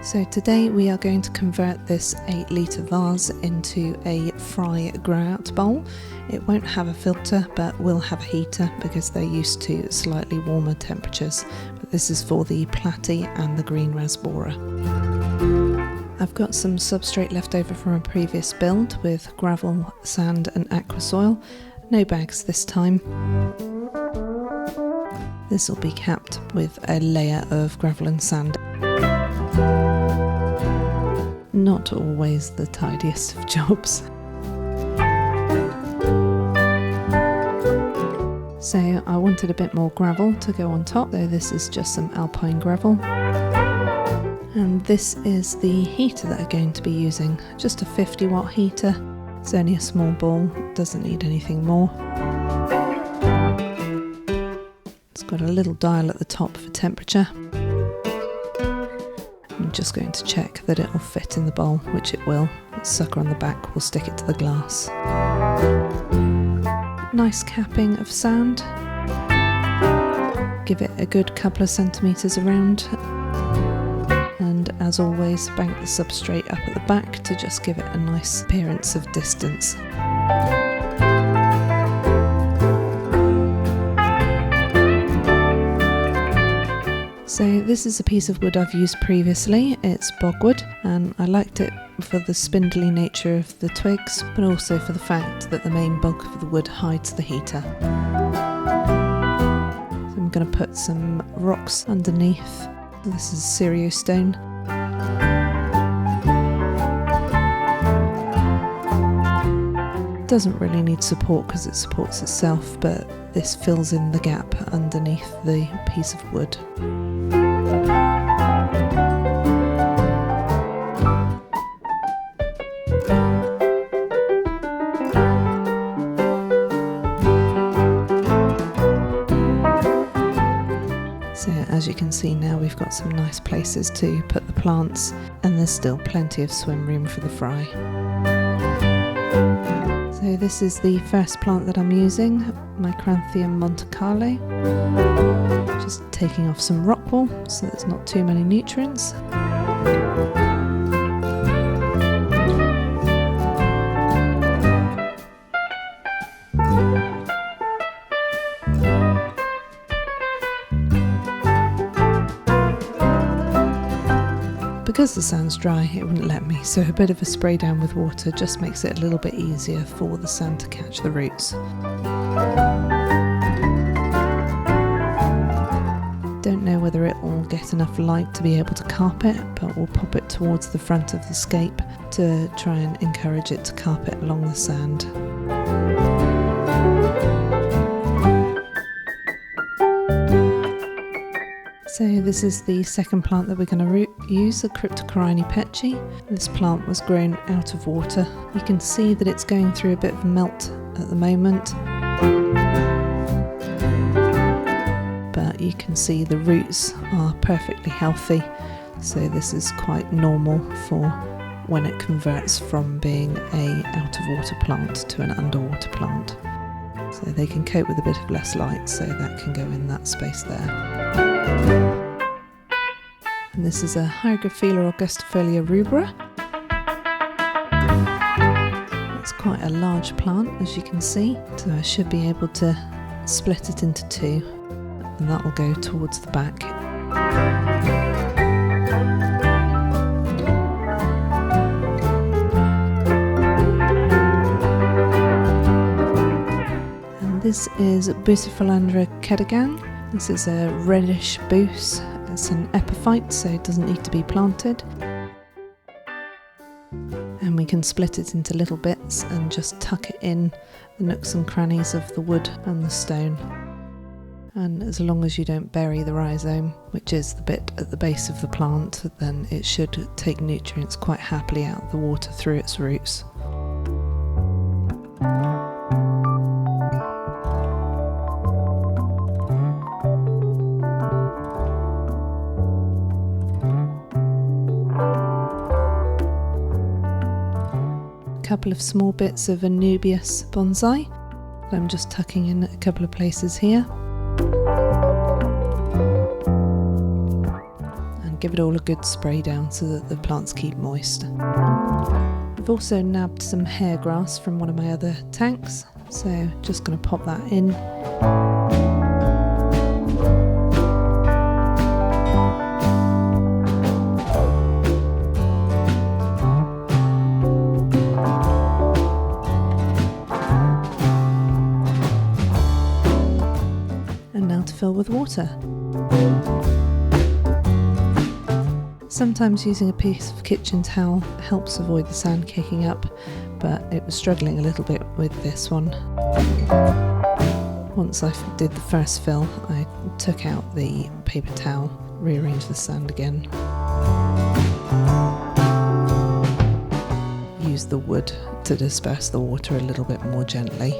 So today we are going to convert this 8-litre vase into a fry grow out bowl. It won't have a filter but will have a heater because they're used to slightly warmer temperatures. But this is for the platy and the green Rasbora. I've got some substrate left over from a previous build with gravel, sand and aqua soil. No bags this time. This will be capped with a layer of gravel and sand. Not always the tidiest of jobs. So I wanted a bit more gravel to go on top, though this is just some alpine gravel. And this is the heater that I'm going to be using, just a 50-watt heater. It's only a small ball, doesn't need anything more. It's got a little dial at the top for temperature. I'm just going to check that it will fit in the bowl, which it will. The sucker on the back will stick it to the glass. Nice capping of sand. Give it a good couple of centimetres around. And as always, bank the substrate up at the back to just give it a nice appearance of distance. So this is a piece of wood I've used previously. It's bogwood and I liked it for the spindly nature of the twigs, but also for the fact that the main bulk of the wood hides the heater. So I'm going to put some rocks underneath. This is cerio stone. Doesn't really need support because it supports itself, but this fills in the gap underneath the piece of wood. So as you can see now, we've got some nice places to put the plants, and there's still plenty of swim room for the fry. So this is the first plant that I'm using, Micranthium Monte Carlo. Just taking off some rock wool so there's not too many nutrients. Because the sand's dry, it wouldn't let me, so a bit of a spray down with water just makes it a little bit easier for the sand to catch the roots. Don't know whether it will get enough light to be able to carp it, but we'll pop it towards the front of the scape to try and encourage it to carp it along the sand. So this is the second plant that we're going to use, the Cryptocoryne pechi. This plant was grown out of water. You can see that it's going through a bit of melt at the moment. But you can see the roots are perfectly healthy. So this is quite normal for when it converts from being a out of water plant to an underwater plant. So they can cope with a bit of less light, so that can go in that space there. And this is a Hygrophila augustifolia rubra. It's quite a large plant, as you can see, so I should be able to split it into two, and that will go towards the back. And this is Bucephalandra kedagang. This is a reddish buse. It's an epiphyte, so it doesn't need to be planted. And we can split it into little bits and just tuck it in the nooks and crannies of the wood and the stone. And as long as you don't bury the rhizome, which is the bit at the base of the plant, then it should take nutrients quite happily out of the water through its roots. Couple of small bits of Anubias bonsai that I'm just tucking in a couple of places here. and give it all a good spray down so that the plants keep moist. I've also nabbed some hair grass from one of my other tanks, so just going to pop that in. And now to fill with water. Sometimes using a piece of kitchen towel helps avoid the sand kicking up, but it was struggling a little bit with this one. Once I did the first fill, I took out the paper towel, rearranged the sand again. Used the wood to disperse the water a little bit more gently.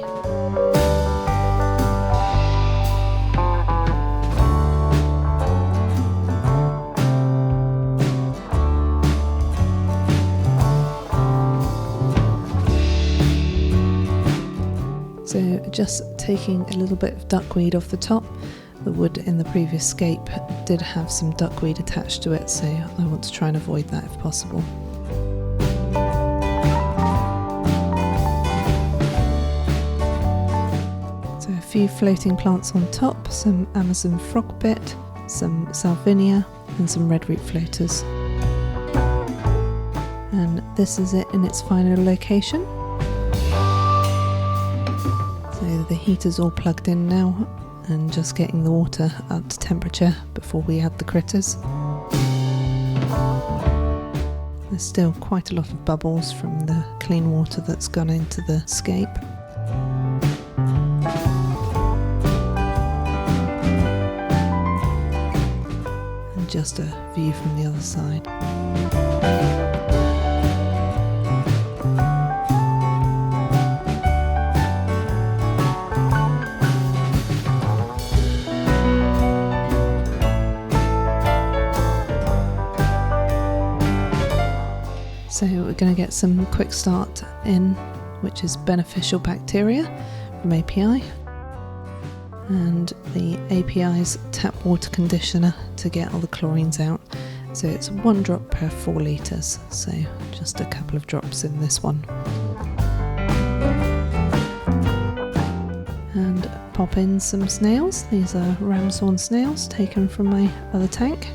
So just taking a little bit of duckweed off the top. The wood in the previous scape did have some duckweed attached to it, so I want to try and avoid that if possible. So a few floating plants on top, some Amazon frogbit, some salvinia and some redroot floaters. And this is it in its final location. So the heater's all plugged in now and just getting the water up to temperature before we add the critters. There's still quite a lot of bubbles from the clean water that's gone into the scape. And just a view from the other side. So we're going to get some quick start in, which is beneficial bacteria from API, and the API's tap water conditioner to get all the chlorines out. So it's 1 drop per 4 litres, so just a couple of drops in this one. And pop in some snails. These are ramshorn snails taken from my other tank.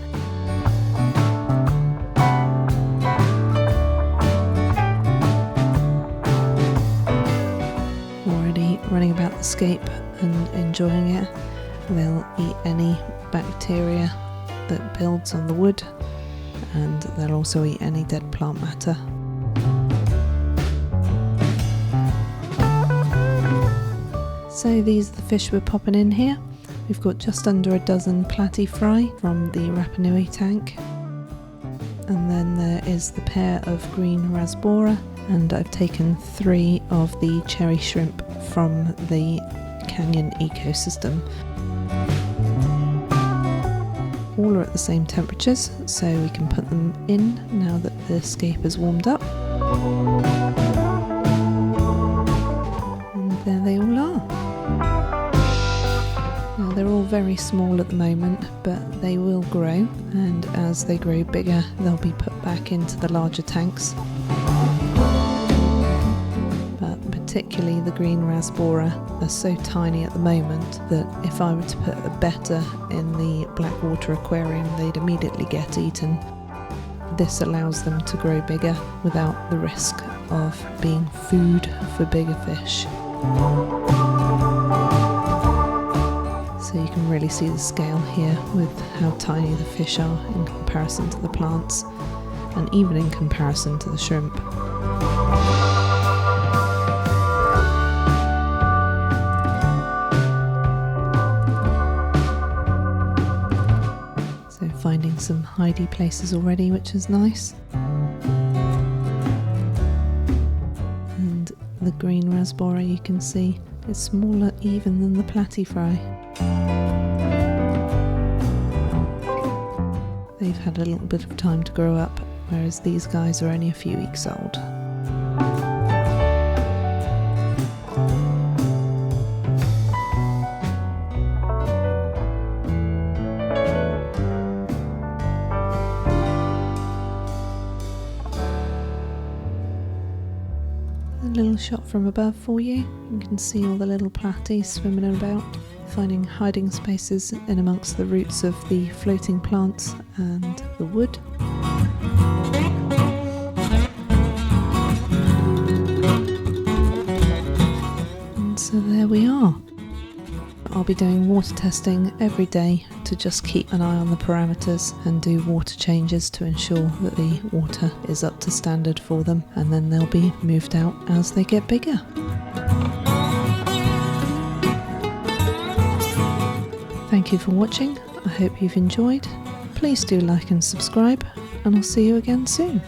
Running about the scape and enjoying it. They'll eat any bacteria that builds on the wood, and they'll also eat any dead plant matter. So these are the fish we're popping in here. We've got just under a dozen platy fry from the Rapa Nui tank, and then there is the pair of green Rasbora, and I've taken 3 of the cherry shrimp from the canyon ecosystem. All are at the same temperatures, so we can put them in now that the scape has warmed up. And there they all are. Now they're all very small at the moment, but they will grow, and as they grow bigger they'll be put back into the larger tanks. Particularly the green Rasbora are so tiny at the moment that if I were to put a betta in the blackwater aquarium, they'd immediately get eaten. This allows them to grow bigger without the risk of being food for bigger fish. So you can really see the scale here with how tiny the fish are in comparison to the plants, and even in comparison to the shrimp. Finding some hidey places already, which is nice. And the green Rasbora, you can see, is smaller even than the platy fry. They've had a little bit of time to grow up, whereas these guys are only a few weeks old. shot from above for you. You can see all the little platies swimming about, finding hiding spaces in amongst the roots of the floating plants and the wood. And so there we are. I'll be doing water testing every day to just keep an eye on the parameters and do water changes to ensure that the water is up to standard for them, and then they'll be moved out as they get bigger. Thank you for watching. I hope you've enjoyed. Please do like and subscribe, and I'll see you again soon.